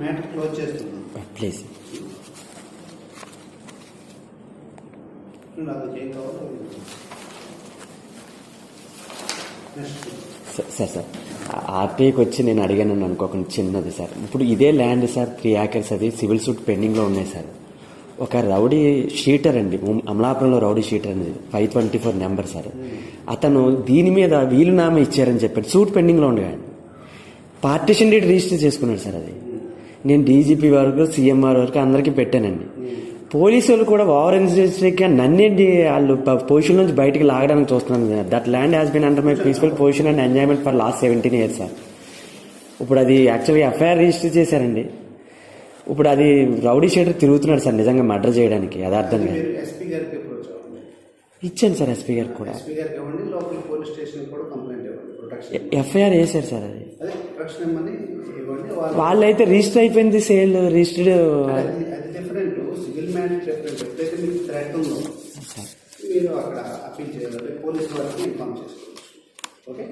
Matter close చేస్తున్నాం please. Sir ఆర్టీఐకి వచ్చి నేను అడిగాను అనుకోకుండా చిన్నది సార్. ఇప్పుడు ఇదే ల్యాండ్ సార్ 3 acres అది సివిల్ సూట్ పెండింగ్లో ఉన్నాయి సార్. ఒక రౌడీ షీటర్ అండి, అమలాపురంలో రౌడీ షీటర్ అనేది 524 నెంబర్ సార్. అతను దీని మీద వీలునామా ఇచ్చారని చెప్పాడు. సూట్ పెండింగ్లో ఉండగా పార్టీషన్ డీడ్ రిజిస్టర్ చేసుకున్నాడు సార్. అది నేను డీజీపీ వరకు సీఎంఆర్ వరకు అందరికీ పెట్టానండి. పోలీసు వాళ్ళు కూడా ఓవర్ ఎన్జిస్ట్రీగా నన్నేంటి వాళ్ళు పొజిషన్ నుంచి బయటికి లాగడానికి చూస్తున్నాను. That land has been under my peaceful position and enjoyment for last 17 years sir. ఇప్పుడు అది యాక్చువల్గా ఎఫ్ఐఆర్ రిజిస్టర్ చేశారండి. ఇప్పుడు అది రౌడీ షీటర్ తిరుగుతున్నాడు సార్ నిజంగా మర్డర్ చేయడానికి. యథార్థంగా ఇచ్చాను సార్ ఎస్పీ గారికి కూడా. ఎఫ్ఐఆర్ వేశారు సార్. అది వాళ్ళైతే రిజిస్టర్ అయిపోయింది, సేల్ రిజిస్టర్డ్. మీరు అక్కడ అప్పీల్ చేయాలి, పోలీసు వారికి ఇన్ఫార్మ్ చేసుకోవచ్చు. ఓకే.